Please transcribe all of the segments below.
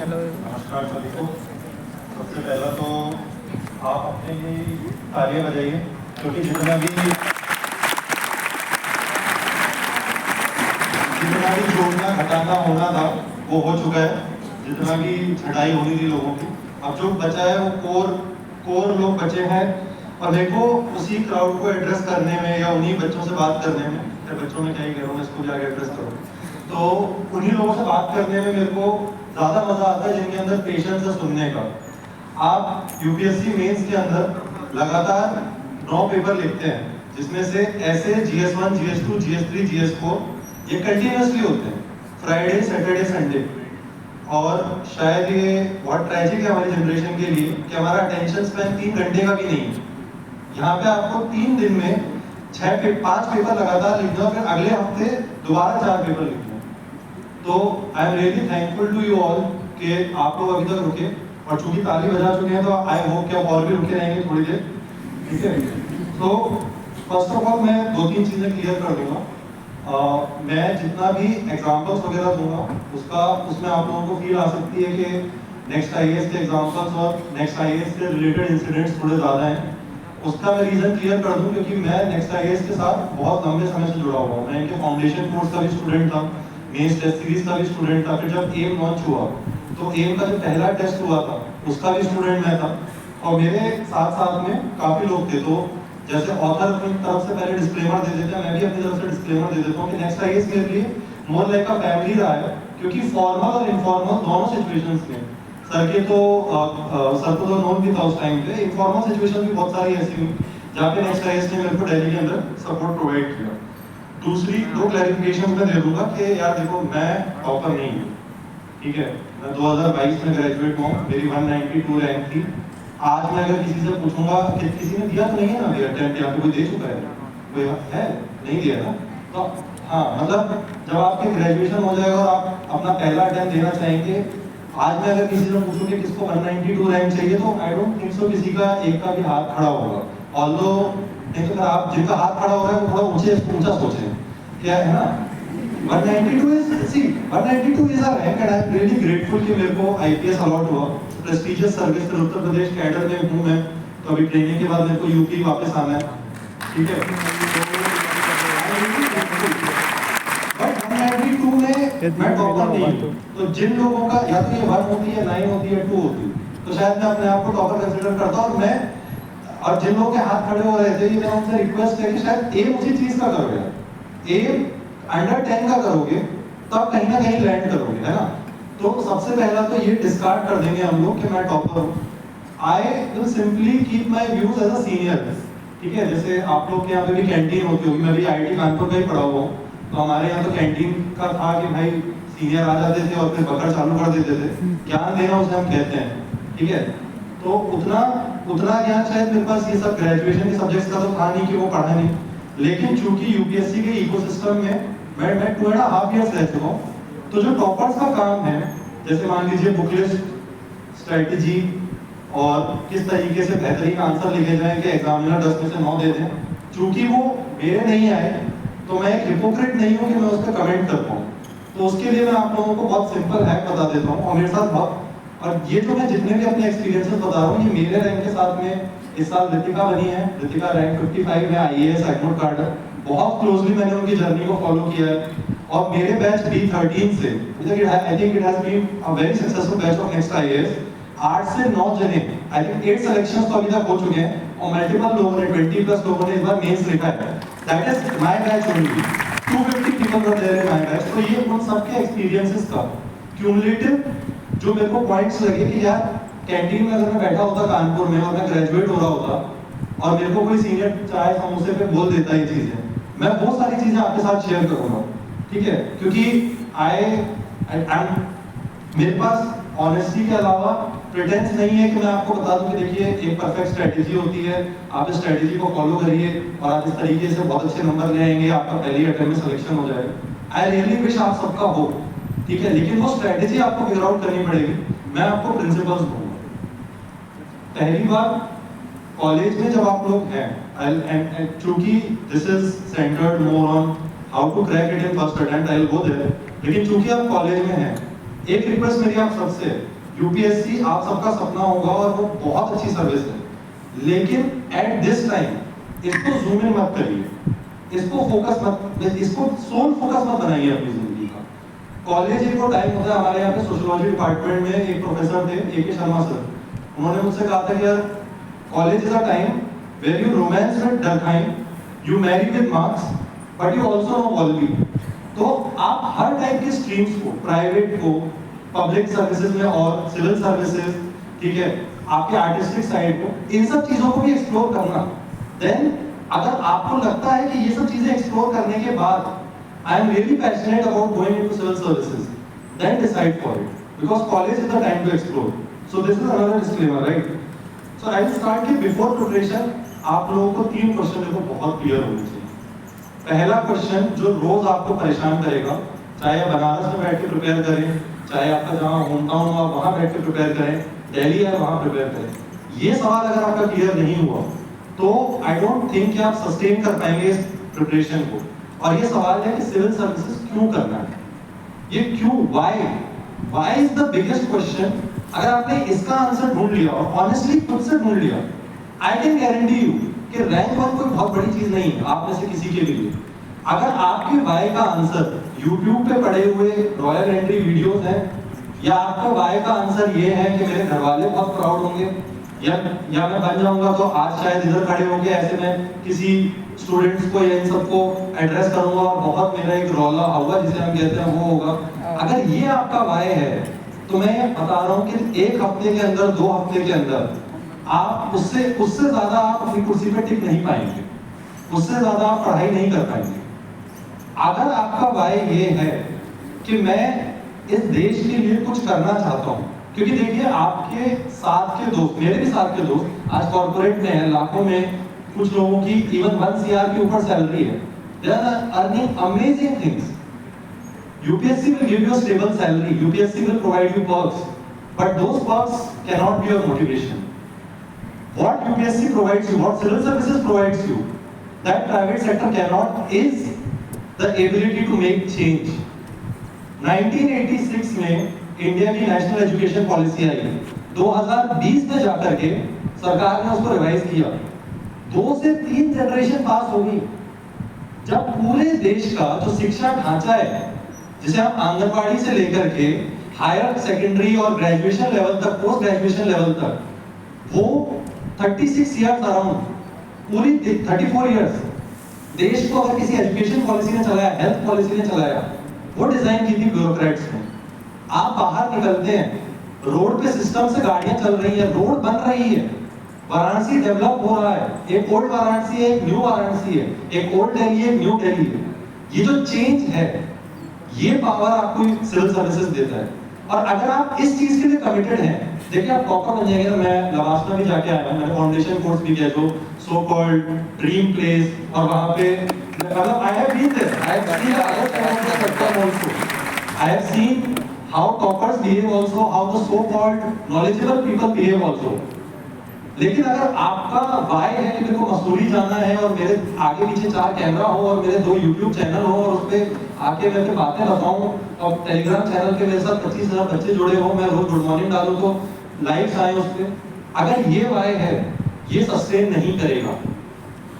Hello नमस्कार सभी को। सबसे पहला तो आप अपने लिए तालियां बजाइए, क्योंकि जितना भी जोड़ना घटाना होना था वो हो चुका है। जितना भी छटाई होनी थी लोगों की, अब जो बचा है वो कोर लोग बचे हैं। और देखो, उसी क्राउड को एड्रेस करने में या उन्हीं बच्चों से बात करने में, या बच्चों में क्या ही कह रहा हूँ, स्कूल जाके एड्रेस करो, तो उन्हीं लोगों से बात करने में मेरे को ज़्यादा मज़ा आता है जिनके अंदर पेशेंस है सुनने का। आप यूपीएससी मेंस के अंदर लगातार 9 पेपर लिखते हैं, जिसमें से ऐसे GS1, GS2, GS3, GS4 ये कंटिन्यूसली होते हैं, फ्राइडे सैटरडे संडे। और शायद ये बहुत ट्रैजिक है हमारी जनरेशन के लिए कि हमारा अटेंशन स्पैन 3 घंटे का भी नहीं है। यहाँ पे आपको 3 दिन में 5 पेपर लगातार लिखना है, फिर अगले हफ्ते दोबारा 4 पेपर लिखना है। तो I'm really thankful to you all कि आप लोग अभी तक रुके, और चूंकि ताली बजा चुके हैं तो आई होप कि आप और भी रुके रहेंगे थोड़ी देर, ठीक है। तो फर्स्ट ऑफ ऑल मैं 2-3 चीज़ें क्लियर कर दूंगा। मैं जितना भी एग्जाम्पल्स वगैरह दूंगा उसमें आप लोगों को फील आ सकती है कि नेक्स्ट आईएएस के एग्जाम्पल्स और नेक्स्ट आईएएस के रिलेटेड इंसिडेंट्स थोड़े ज़्यादा हैं। उसका मैं रीज़न क्लियर कर दूं, क्योंकि मैं नेक्स्ट आईएएस के साथ बहुत लंबे समय से जुड़ा हुआ हूँ। मैं इनके फाउंडेशन कोर्स का भी स्टूडेंट था, मेंस टेस्ट सीरीज का भी स्टूडेंट था। फिर जब एम लॉन्च हुआ तो एम का जो पहला टेस्ट हुआ था उसका भी स्टूडेंट मैं था, और मेरे साथ साथ में काफ़ी लोग थे। तो जैसे ऑथर अपनी तरफ से पहले डिस्क्लेमर दे देते हैं, मैं भी अपनी तरफ से डिस्क्लेमर दे देता हूँ कि नेक्स्ट आईएएस मेरे लिए मोर लाइक अ फैमिली रहा है, क्योंकि फॉर्मल और इनफॉर्मल दोनों सिचुएशंस में सर को तो नोन भी था उस टाइम पे। इनफॉर्मल सिचुएशन भी बहुत सारी ऐसी हुई जहाँ पे नेक्स्ट आईएएस ने मेरे को दिल्ली के अंदर सपोर्ट प्रोवाइड किया। दूसरी 2 क्लैरिफिकेशन मैं दे दूंगा कि यार देखो, मैं टॉपर नहीं हूँ, ठीक है। मैं 2022 में ग्रेजुएट हुआ, मेरी 192 रैंक थी। आज मैं अगर किसी से पूछूंगा कि किसी ने दिया तो नहीं है ना अभी अटेम्प्ट, या कोई दे चुका है, कोई है नहीं दिया ना, तो हाँ, मतलब जब आपके ग्रेजुएशन हो जाएगा और आप अपना पहला अटेम्प्ट देना चाहेंगे, आज मैं अगर किसी से पूछूं कि किसको 192 रैंक चाहिए, तो आई डोंट थिंक सो किसी का एक का भी हाथ खड़ा होगा। ऑल्दो नहीं तो आप जिनका हाथ खड़ा हो रहा है वो थोड़ा ऊंचा सोचें, क्या है ना। 192 is a rank, and I am really grateful कि मेरे को IPS अलॉट हुआ। प्रेस्टिजियस सर्विस फिर उत्तर प्रदेश कैडर में हूँ मैं, तो अभी ट्रेनिंग के बाद मेरे को यूपी वापस आना है, ठीक है। बट 192 में मैं टॉपर नहीं हूँ। तो जिन लोगों का या तो ये 1 होती है, 9 होती है, 2 होती है, तो शायद मैं अपने आप को टॉपर कंसिडर करता। और जिन लोगों के हाथ खड़े हो रहे थे, ये मैं उनसे रिक्वेस्ट है कि शायद एम उसी चीज का करो यार। एम अंडर 10 का करोगे तो आप कहीं ना कहीं लैंड करोगे, है ना। तो सबसे पहला तो ये डिस्कार्ड कर देंगे हम लोग कि मैं टॉपर हूँ। I will simply keep my views as a senior, ठीक है। जैसे आप लोग के यहाँ पे भी कैंटीन होती होगी, मैं भी IIT कानपुर का ही पढ़ा हुआ हूँ, तो हमारे यहाँ तो कैंटीन का था कि भाई सीनियर आ जाते थे और फिर बकर चालू कर देते थे, ज्ञान देना उसे हम कहते हैं, ठीक है। तो उतना ज्ञान शायद मेरे पास ये सब ग्रेजुएशन के सब्जेक्ट्स का तो था नहीं कि वो पढ़ा नहीं, लेकिन चूंकि यूपीएससी के इकोसिस्टम में मैं 2.5 इयर्स रह चुका हूँ। तो जो टॉपर्स का काम है, जैसे मान लीजिए बुक लिस्ट, स्ट्रेटेजी और किस तरीके से बेहतरीन आंसर लिखे जाएं कि एग्जामिनर 10 में से 9 दे दें, चूंकि वो मेरे नहीं आए तो मैं एक हिपोक्रेट नहीं हूँ कि मैं उस पर कमेंट कर पाऊँ। तो उसके लिए मैं आप लोगों को बहुत सिंपल हैक बता देता हूँ, और मेरे साथ बहुत, और ये जो मैं जितने भी अपने एक्सपीरियंसेस बता रहा हूँ, ये मेरे रैंक के साथ में इस साल ऋतिका बनी है। ऋतिका रैंक 55 है, IAS एडमिट कार्ड है। बहुत क्लोजली मैंने उनकी जर्नी को फॉलो किया है, और मेरे बैच B13 से I think it has been a very successful batch of next IAS। 8 से 9 जने, आई थिंक 8 सिलेक्शंस तो अभी तक हो चुके हैं, और मल्टीपल लोगों ने 20+ लोगों ने इस बार मेंस लिखा है। That is my batch only, 250 people were there in my batch. तो ये उन सबके एक्सपीरियंसेस का क्यूमुलेटिव जो मेरे को पॉइंट्स लगे कि यार कैंटीन में अगर मैं बैठा होता कानपुर में और मैं ग्रेजुएट हो रहा होता और मेरे को कोई सीनियर चाय समोसे पे बोल देता ये चीजें, मैं बहुत सारी चीजें आपके साथ शेयर करूंगा, ठीक है। क्योंकि मेरे पास ऑनेस्टी के अलावा प्रिटेंस नहीं है कि मैं आपको बता दूं कि देखिए एक परफेक्ट स्ट्रेटेजी होती है, आप इस स्ट्रेटेजी को फॉलो करिए और आप इस तरीके से बहुत अच्छे नंबर ले आएंगे, आपका पहली अटेम्प्ट में सिलेक्शन हो जाएगा। आई रियली विश आप सबका हो, ठीक है, लेकिन वो स्ट्रेटेजी आपको फिगर आउट करनी पड़ेगी। मैं आपको प्रिंसिपल्स दूंगा। पहली बात, कॉलेज में जब आप लोग हैं, चूंकि this is centred more on how to crack it in first attempt, I will go there, लेकिन चूंकि आप कॉलेज में हैं, एक रिक्वेस्ट मेरी आप सबसे, यूपीएससी आप सबका सपना होगा और वो बहुत अच्छी सर्विस है, लेकिन एट दिस टाइम इसको जूम इन मत करिए, इसको फोकस मत, इसको सोल फोकस मत बनाइए अपनी जिंदगी का। कॉलेज एक वो टाइम होता है, हमारे यहाँ पे सोशियोलॉजी डिपार्टमेंट में एक प्रोफेसर थे ए के शर्मा सर, उन्होंने मुझसे कहा था कि यार college is a time where you romance with Durkheim, you marry with Marx, but you also know वॉल्वी। तो आप हर टाइप की स्ट्रीम्स को, प्राइवेट को, पब्लिक सर्विसेज में और सिविल सर्विसेज, ठीक है, आपके आर्टिस्टिक साइड को, इन सब चीजों को भी एक्सप्लोर करना। देन अगर आपको लगता है कि ये सब चीजें एक्सप्लोर करने के बाद I'm really passionate about going into civil services, then decide for it, because college is the time to explore. So this is another disclaimer, right? So I will start कि before preparation आप लोगों को 3 question देखो बहुत clear होने चाहिए। पहला question जो रोज आपको परेशान करेगा, चाहे आप बनारस में बैठ के प्रिपेयर करें, चाहे आपका जहाँ होम टाउन हो आप वहाँ बैठ के प्रिपेयर करें, दिल्ली है वहाँ प्रिपेयर करें, ये सवाल अगर आपका क्लियर नहीं हुआ तो आई डोंट थिंक कि आप सस्टेन कर पाएंगे इस प्रिपरेशन को। और ये सवाल है कि सिविल सर्विसेज क्यों करना है, ये क्यों, why is the biggest question. अगर आपने इसका आंसर ढूंढ लिया और ऑनेस्टली खुद से ढूंढ लिया, आई कैन गारंटी यू कि रैंक 1 कोई बहुत बड़ी चीज नहीं है आप में से किसी के लिए। अगर आपके वाई का आंसर YouTube पे पड़े हुए रॉयल एंट्री वीडियोस हैं, या आपका वाई का आंसर ये है कि मेरे घर वाले बहुत प्राउड होंगे, या मैं बन जाऊंगा तो आज शायद इधर खड़े होंगे, ऐसे में किसी स्टूडेंट्स को या इन सबको एड्रेस करूंगा और बहुत मेरा एक रौला होगा जिसे हम कहते हैं वो होगा, अगर ये आपका वाई है तो मैं बता रहा हूँ कि 1 हफ्ते के अंदर, 2 हफ्ते के अंदर आप उससे ज्यादा आप अपनी कुर्सी पे टिक नहीं पाएंगे, उससे ज्यादा आप पढ़ाई नहीं कर पाएंगे। अगर आपका वाई ये है कि मैं इस देश के लिए कुछ करना चाहता हूँ, क्योंकि देखिए आपके साथ के दोस्त, मेरे भी साथ के दोस्त आज कॉर्पोरेट में हैं, लाखों में, कुछ लोगों की इवन 1 CR के ऊपर सैलरी है, they are earning amazing things. UPSC will give you a stable salary, UPSC will provide you perks, but those perks cannot be your motivation. What UPSC provides you, what civil services provides you, that private sector cannot, is the ability to make change. 1986 में India की national education policy आई, 2020 में जाकर के सरकार ने उसको revise किया, 2 से 3 जनरेशन पास हो गई, जब पूरे देश का जो शिक्षा ढांचा है, जिसे हम आंगनबाड़ी से लेकर के हायर सेकेंडरी और ग्रेजुएशन लेवल तक, पोस्ट ग्रेजुएशन लेवल तक, वो 36 इयर्स अराउंड, पूरी 34 इयर्स देश को अगर किसी एजुकेशन पॉलिसी ने चलाया, हेल्थ पॉलिसी ने चलाया, वो डिजाइन की थी ब्यूरोक्रेट्स ने। आप बाहर निकलते हैं, रोड पे सिस्टम से गाड़ियां चल रही है, रोड बन रही है, वाराणसी डेवलप हो रहा है, एक ओल्ड वाराणसी है, एक न्यू वाराणसी है, एक ओल्ड दिल्ली है, एक न्यू दिल्ली है। ये जो चेंज है, ये पावर आपको सिविल सर्विसेज देता है। और अगर आप इस चीज के लिए कमिटेड हैं, देखिए आप टॉपर बन जाएंगे। तो मैं लवासना भी जाके आया हूं, मैंने फाउंडेशन कोर्स भी किया जो सो कॉल्ड ड्रीम प्लेस, और वहां पे मतलब I have been there, I have seen other kind of sector also, I have seen how toppers behave also, how the so called knowledgeable people behave also. लेकिन अगर आपका Y है कि मेरे को मसूरी जाना है और मेरे आगे पीछे 4 कैमरा हो और मेरे 2 यूट्यूब चैनल हो और उस पे आके मैं अपनी बातें बताऊं, और टेलीग्राम चैनल के मेरे साथ 25,000 बच्चे जुड़े हो, मैं रोज गुड मॉर्निंग डालूं तो लाइक्स आए उस पे, अगर ये वाई है, ये सस्टेन नहीं करेगा,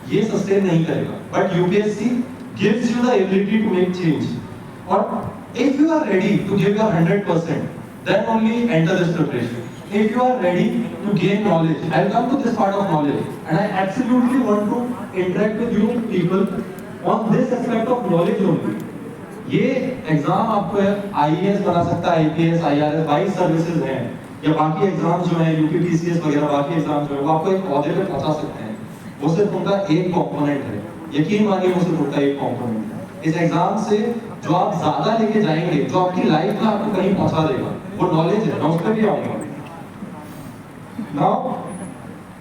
ये सस्टेन नहीं करेगा। But UPSC gives you the ability to make change, और if you are ready to give your 100%, then only enter this preparation. If you are ready to gain knowledge, I'll come to this part of knowledge, and I absolutely want to interact with you people on this aspect of knowledge only. ये exam आपको IAS बना सकता है, IPS, IRS, 22 services हैं, या बाकी exam जो हैं यूपीपीसीएस वगैरह, बाकी एग्जाम जो है वो आपको एक ओहदे पे पहुंचा सकते हैं। वो सिर्फ उनका एक कंपोनेंट है, यकीन मानिए वो सिर्फ उनका एक कंपोनेंट है। इस एग्जाम से जो आप ज्यादा लेके जाएंगे, जो आपकी लाइफ में आपको कहीं पहुंचा देगा, वो नॉलेज है। मैं उस पर भी आऊंगा। नाउ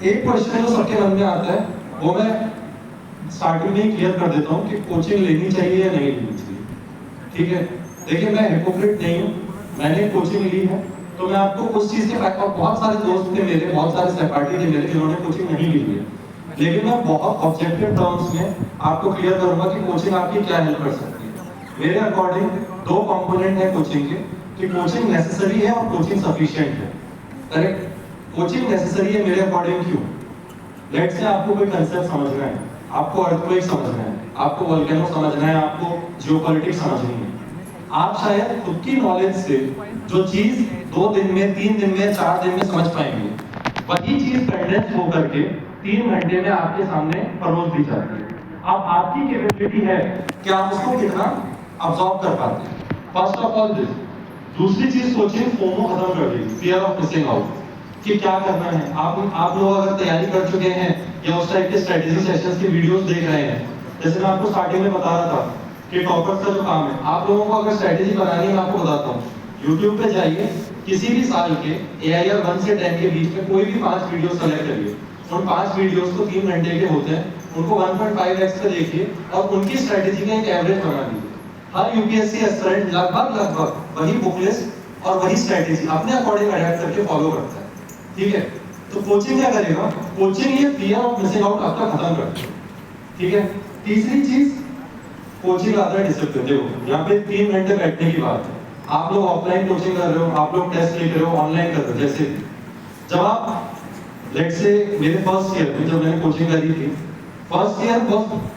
एक क्वेश्चन जो सबके मन में आता है, वो मैं स्टार्टिंग में ही क्लियर कर देता हूँ कि कोचिंग लेनी चाहिए या नहीं लेनी चाहिए। ठीक है, देखिए मैं हिपोक्रेट नहीं हूँ, मैंने कोचिंग ली है, तो मैं आपको उस चीज के फैक्ट, और बहुत सारे दोस्त थे मेरे, बहुत सारे सहपाठी थे मेरे जिन्होंने कोचिंग नहीं ली है, लेकिन मैं बहुत ऑब्जेक्टिव टर्म्स में आपको क्लियर करूंगा कि कोचिंग आपकी क्या हेल्प कर सकती है। मेरे अकॉर्डिंग 2 कंपोनेंट है कोचिंग के। कि कोचिंग नेसेसरी है और कोचिंग सफिशिएंट है। करेक्ट? कोचिंग नेसेसरी है मेरे अकॉर्डिंग क्यों? लेट्स से आपको कोई कंसेप्ट समझना है, आपको अर्थक्वेक समझना है, आपको वोल्केनो समझना है, आपको जियोपॉलिटिक्स समझनी है। आप शायद खुद की नॉलेज से जो चीज 2 दिन में, 3 दिन में, 4 दिन में समझ पाएंगे, वही चीज कंडेंस होकर के 3 घंटे में आपके सामने परोस दी जाती है। अब आपकी कैपेबिलिटी है कि आप उसको कितना अब्सॉर्ब कर पाते हैं। First of all this. दूसरी चीज कोचिंग फोमो खत्म कर देगी, फियर ऑफ मिसिंग आउट, कि क्या करना है। आप लोग अगर तैयारी कर चुके हैं या उस टाइप के स्ट्रेटेजी सेशंस की वीडियोस देख रहे हैं, जैसे मैं आपको स्टार्टिंग में बता रहा था कि टॉपर्स का जो काम है, आप लोगों को अगर स्ट्रेटेजी बनानी है, मैं आपको बताता हूँ, यूट्यूब पे जाइए, किसी भी साल के AIR 1 से 10 के बीच में कोई भी 5 वीडियो सेलेक्ट करिए। उन 5 वीडियोस को 3 घंटे के होते हैं, उनको 1.5x पे देखिए और उनकी स्ट्रेटेजी का एक एवरेज बना दीजिए। हर यूपीएससी एस्पिरेंट लगभग वही बुक लिस्ट और वही स्ट्रेटेजी अपने अकॉर्डिंग अडैप्ट करके फॉलो करता है। ठीक है? तो कोचिंग क्या करेगा? कोचिंग ये फियर ऑफ मिसिंग आउट आपका खत्म करता है। ठीक है? तीसरी चीज, कोचिंग आता है डिसिप्लिन। देखो यहाँ पे 3 घंटे बैठने की बात है। आप लोग ऑफलाइन कोचिंग कर रहे हो, आप लोग टेस्ट लेते हो, ऑनलाइन कर रहे हो। जैसे जब आप लेट्स से मेरे फर्स्ट ईयर में जब मैंने कोचिंग करी थी, फर्स्ट ईयर बहुत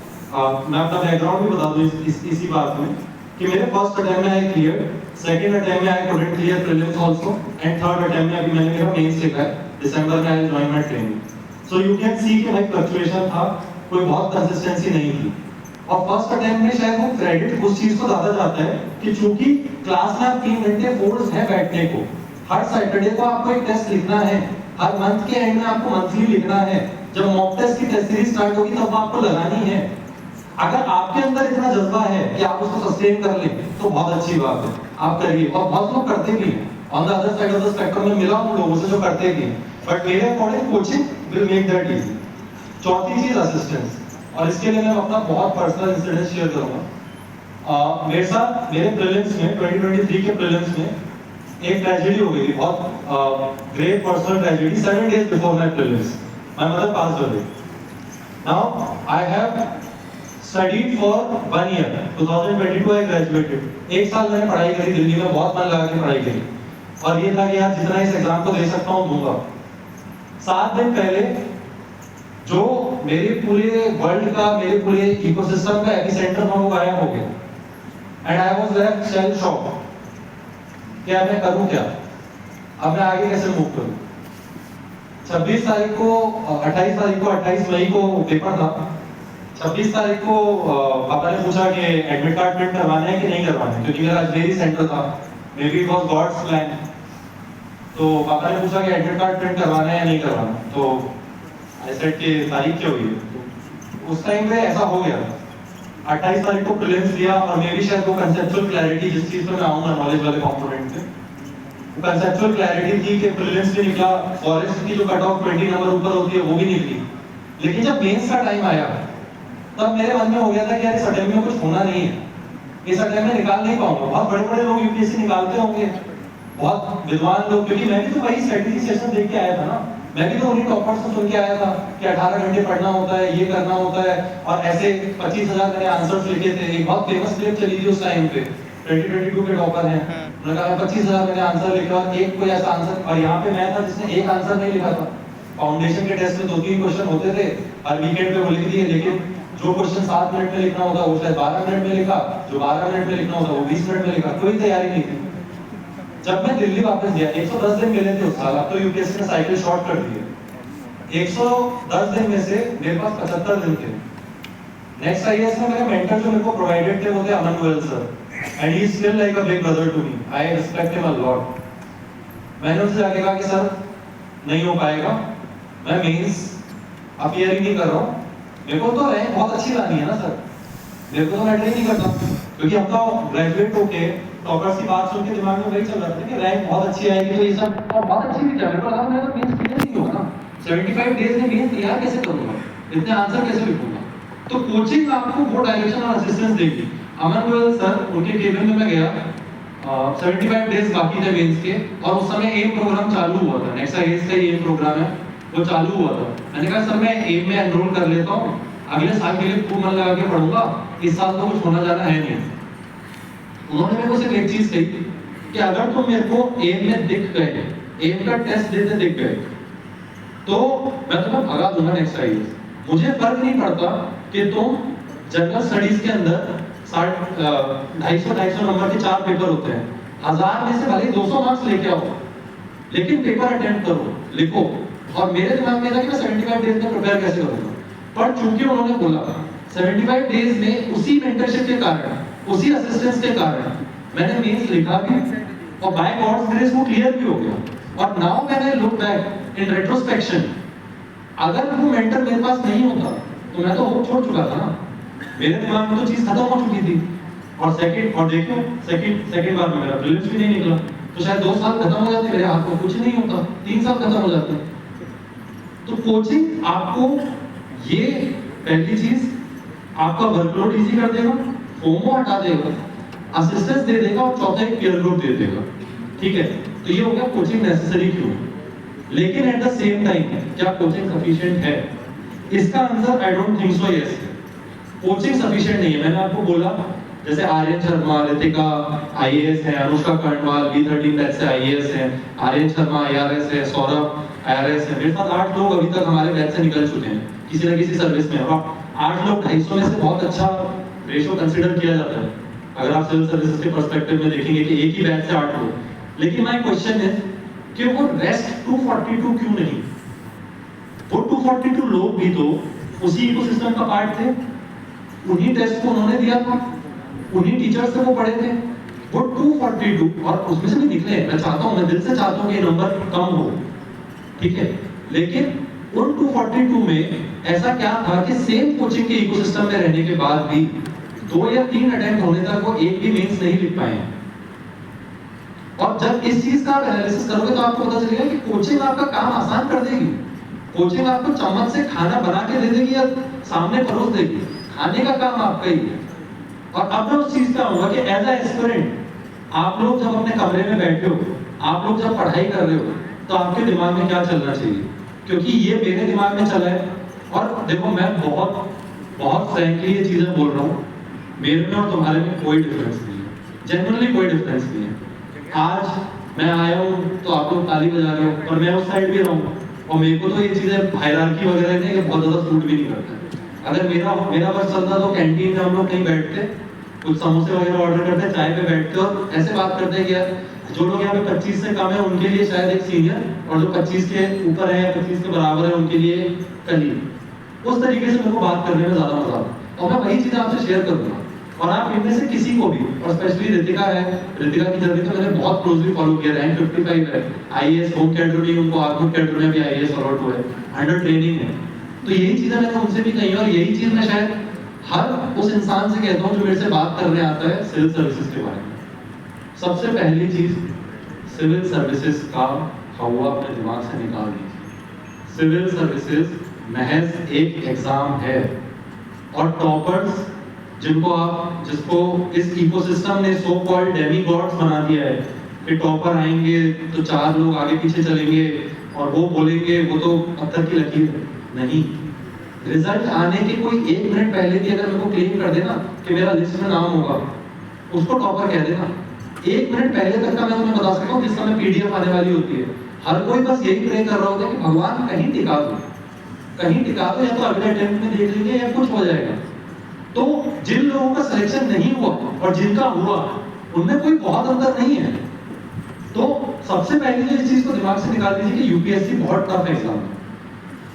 मैं अपना बैकग्राउंड भी बता दूं इसी बात में कि मेरे फर्स्ट अटेम्प्ट में आई क्लियर, सेकंड अटेम्प्ट में I couldn't clear prelims also, and third attempt में अभी मैंने मेरा मेंस लिखा है, दिसंबर में I join my training. So you can see कि भाई फ्लक्चुएशन था, कोई बहुत कंसिस्टेंसी नहीं थी। और फर्स्ट अटेम्प्ट में शायद वो क्रेडिट उस चीज को ज्यादा जाता है कि चूंकि क्लास में आप 3 घंटे फोर्स है बैठने को, हर सैटरडे को आपको एक टेस्ट लिखना है, हर मंथ के एंड में आपको मंथली लिखना है, जब मॉक टेस्ट की टेस्ट सीरीज स्टार्ट होगी तब आपको लगानी है। अगर आपके अंदर इतना जज्बा है कि आप उसको सस्टेन कर लें तो बहुत अच्छी बात है, आप करिए। और बहुत लोग करते भी हैं, on the other side of the spectrum में मिला हूं लोगों से जो करते भी हैं, बट मेरे according coaching will make that easy. चौथी चीज असिस्टेंस, और इसके लिए मैं अपना बहुत पर्सनल इंसिडेंट शेयर करूंगा। मेरे साथ मेरे प्रीलिम्स में 2023 के प्रीलिम्स में एक ट्रेजेडी हो गई थी, बहुत great personal tragedy. 7 days before my prelims my mother passed away. Now I have studied for 1 year, 2022 I graduated. 1 साल मैंने पढ़ाई करी दिल्ली में, बहुत मन लगा के पढ़ाई करी, और ये था कि यार जितना इस एग्जाम को दे सकता हूँ दूंगा। 7 दिन पहले जो मेरे पूरे वर्ल्ड का, मेरे पूरे इकोसिस्टम का एपिसेंटर था, वो गायब हो गया। And I was left shell shock कि अब मैं करूं क्या, अब मैं आगे कैसे मूव करूं। 26 तारीख को 28 मई को पेपर था। 26 तारीख को पापा ने पूछा कि एडमिट कार्ड प्रिंट करवाना है कि नहीं करवाना है, क्योंकि मेरा अजमेरी सेंटर था, maybe it was God's plan. तो पापा ने पूछा कि एडमिट कार्ड प्रिंट करवाना है या नहीं करवाना, तो आई सेड कि तारीख क्या हुई है। तो उस टाइम पे ऐसा हो गया। 28 तारीख को प्रीलिम्स दिया, और मे भी शायद वो कंसेप्चुअल क्लैरिटी, जिस चीज पे मैं आऊंगा नॉलेज वाले कंपोनेंट पे, वो कंसेप्चुअल क्लैरिटी थी कि प्रीलिम्स भी निकला, फॉरेस्ट की जो कट ऑफ 20 नंबर ऊपर होती है वो भी निकली। लेकिन जब मेंस का टाइम आया तब मेरे मन में हो गया था कि यार इस अटेम्प्ट में कुछ होना नहीं है, इस अटेम्प्ट में निकाल नहीं पाऊंगा। बहुत बड़े बड़े लोग यूपीएससी निकालते होंगे, बहुत विद्वान लोग, क्योंकि मैं भी तो वही स्ट्रेटेजी सेशन देख के आया था ना, मैं भी तो उन्हीं टॉपर्स से सुन के आया था कि 18 घंटे पढ़ना होता है, ये करना होता है, और ऐसे 25,000 मैंने आंसर्स लिखे थे। एक बहुत फेमस क्लिप चली थी उस टाइम पे, 2022 के टॉपर हैं, उन्होंने कहा 25,000 मैंने आंसर लिखा और एक कोई ऐसा आंसर, और यहाँ पे मैं था जिसने एक आंसर नहीं लिखा था। फाउंडेशन के टेस्ट में 2-3 क्वेश्चन होते थे, हर वीकेंड पे वो लिख दिए, लेकिन जो क्वेश्चन 7 मिनट में लिखना होता वो शायद 12 मिनट में लिखा, जो 12 मिनट में लिखना होता वो 20 मिनट में लिखा, कोई तैयारी नहीं थी। जब मैं दिल्ली वापस गया, 110 दिन मिले थे उस साल, अब तो यूपीएससी ने साइकिल शॉर्ट कर दी है। 110 दिन में से मेरे पास 75 दिन थे। नेक्स्ट आईएएस में मेरे मेंटर जो मेरे को प्रोवाइडेड थे वो थे Aman Goyal sir, and he is still like a big brother to me, I respect him a lot. मैंने उनसे जाके कहा कि सर नहीं हो पाएगा, मैं मेंस अपीयर ही नहीं कर रहा हूँ, मेरे को तो रैंक बहुत अच्छी लानी है ना सर, मेरे को तो मैटर ही नहीं करता, क्योंकि हम तो ग्रेजुएट होके टॉपर्स की बात सुन के दिमाग में वही चल रहा था कि रैंक बहुत अच्छी आएगी तो ये सब, और बहुत अच्छी भी था। मेरे को लगा मैं तो मेंस क्लियर नहीं होगा ना, 75 डेज में मेंस तैयार कैसे करूंगा, इतने आंसर कैसे लिखूंगा। तो कोचिंग आपको वो डायरेक्शन और असिस्टेंस देगी। अमन गोयल सर, उनके केबिन में मैं गया, 75 डेज बाकी थे मेंस के, और उस समय एम प्रोग्राम चालू हुआ था, नेक्स्ट आईएएस का एम प्रोग्राम है वो चालू हुआ था। मैंने कहा सर मैं एम में एनरोल कर लेता हूँ, अगले साल के लिए खूब मन लगा के पढ़ूंगा, इस साल तो कुछ होना जाना है नहीं। उन्होंने मेरे को सिर्फ एक चीज कही कि अगर तुम मेरे को एम में दिख गए, एम का टेस्ट देते दिख गए, तो मैं तुम्हें भगा दूंगा नेक्स्ट आईएएस। मुझे फर्क नहीं पड़ता कि तुम जनरल स्टडीज के अंदर 250 नंबर के 4 पेपर होते हैं, 1000 में से भले 200 मार्क्स लेके आओ, लेकिन पेपर अटेम्प्ट करो, लिखो। और मेरे दिमाग में था कि मैं 75 डेज में प्रिपेयर कैसे करूंगा, पर चूंकि उन्होंने बोला 75 डेज में, उसी मेंटरशिप के कारण, उसी असिस्टेंस के कारण मैंने मेंस लिखा भी और बाय गॉड्स ग्रेस वो क्लियर भी हो गया। और नाउ मैंने लुक बैक इन रेट्रोस्पेक्शन, अगर वो मेंटर मेरे पास नहीं होता तो मैं तो होप छोड़ चुका था ना, मेरे दिमाग में तो चीज खत्म हो चुकी थी। और देखो सेकंड बार में मेरा प्रीलिम्स भी नहीं निकला, तो शायद 2 साल खत्म हो जाते, मेरे हाथ में कुछ नहीं होता, 3 साल खत्म हो जाते। तो कोचिंग आपको ये पहली चीज आपका वर्कलोड इजी कर देगा, फोमो हटा देगा, असिस्टेंस दे देगा और चौथा एक पीयर ग्रुप दे देगा। ठीक है, तो ये हो गया कोचिंग नेसेसरी क्यों। लेकिन एट द सेम टाइम क्या कोचिंग सफिशिएंट है? इसका answer I don't think so yes. Coaching sufficient नहीं है। मैंने आपको बोला जैसे आर्यन शर्मा, रितिका आईएएस है, अनुष्का कर्णवाल B13 बैच से आईएएस है, आर्यन शर्मा आईआरएस है, सौरभ आईआरएस है। मेरे साथ 8 लोग अभी तक हमारे बैच से निकल चुके हैं किसी न किसी सर्विस में। और 8 लोग 250 में से बहुत अच्छा रेशो कंसीडर किया जाता है अगर आप सिविल सर्विसेज के पर्सपेक्टिव में देखेंगे कि एक ही बैच से 8 लोग। लेकिन माय क्वेश्चन है कि वो रेस्ट 242 क्यों नहीं? वो 242 लोग भी तो उसी इकोसिस्टम का पार्ट थे, उन्हीं टेस्ट को उन्होंने दिया था, उन्हीं टीचर्स से वो पढ़े थे। वो 242 और उसमें से भी निकले, मैं चाहता हूं, मैं दिल से चाहता हूं कि ये नंबर कम हो, ठीक है, लेकिन उन 242 में ऐसा क्या था कि सेम कोचिंग के इकोसिस्टम में रहने के बाद भी 2 या 3 अटेम्प्ट होने तक वो एक भी मेंस नहीं लिख पाए। और जब इस चीज का एनालिसिस करोगे तो आपको पता चलेगा कि कोचिंग आपका काम आसान कर देगी। कोचिंग आपको चम्मच से खाना बना के दे देगी या सामने परोस देगी, खाने का काम आपका ही है। और अब मैं उस चीज पे आऊंगा कि एज ए एस्पिरेंट आप लोग जब अपने कमरे में बैठे हो, आप लोग जब पढ़ाई कर रहे हो, तो आपके दिमाग में क्या चलना चाहिए? क्योंकि ये मेरे दिमाग में चला है। और देखो, मैं बहुत फ्रैंकली ये चीजें बोल रहा हूँ, मेरे में और तुम्हारे में कोई डिफरेंस नहीं है, जेन्युइनली कोई डिफरेंस नहीं है। आज मैं आया हूँ तो आप लोग ताली बजा रहे हो और मैं उस साइड भी रहूँ, और मेरे को तो ये चीजें हायरार्की वगैरह नहीं, बहुत ज्यादा सूट भी नहीं करता। अगर मेरा बस चलता तो कैंटीन में हम लोग कहीं बैठते, कुछ समोसे वगैरह ऑर्डर करते, चाय पे बैठते और ऐसे बात करते हैं कि यार जो लोग यहाँ पे 25 से कम है उनके लिए शायद एक सीनियर, और जो 25 के ऊपर है या 25 के बराबर है उनके लिए कलीग। उस तरीके से मेरे को बात करने में ज्यादा मजा आता है और मैं वही चीजें आपसे शेयर करूंगा। और आप इनमें से किसी को भी, और स्पेशली रितिका है, रितिका की जर्नी तो मैंने बहुत क्लोजली फॉलो किया, रैंक 55 है, आईएएस होम कैडर में, उनको आत्मक कैडर में भी आईएएस अलॉट हुआ है, अंडर ट्रेनिंग है। तो यही चीजें मैंने उनसे भी कही और यही चीज मैं शायद हर उस इंसान से कहता हूँ जो मेरे से बात करने आता है सिविल सर्विसेज के बारे में। सबसे पहली चीज, सिविल सर्विसेज का हवा अपने दिमाग से निकाल दीजिए। सिविल सर्विसेज महज एक एग्जाम है, और टॉपर्स जिसको इस इकोसिस्टम ने सो कॉल्ड डेमीगॉड्स बना दिया है कि टॉपर आएंगे तो 4 लोग आगे पीछे चलेंगे और वो बोलेंगे वो तो पत्थर की लकीर है। नहीं, रिजल्ट आने के कोई 1 मिनट पहले भी अगर मेरे को क्लेम कर देना कि मेरा लिस्ट में नाम होगा, उसको टॉपर कह देना। 1 मिनट पहले तक का मैं तुम्हें बता सकता हूँ जिस समय पीडीएफ आने वाली होती है, हर कोई बस यही प्रे कर रहा होता है कि भगवान कहीं टिका दो, या तो अगले अटेम्प्ट में देख लेंगे या कुछ हो जाएगा। तो जिन लोगों का सिलेक्शन नहीं हुआ और जिनका हुआ, उनमें कोई बहुत अंतर नहीं है। तो सबसे पहले तो इस चीज को दिमाग से निकाल दीजिए कि यूपीएससी बहुत टफ एग्जाम है।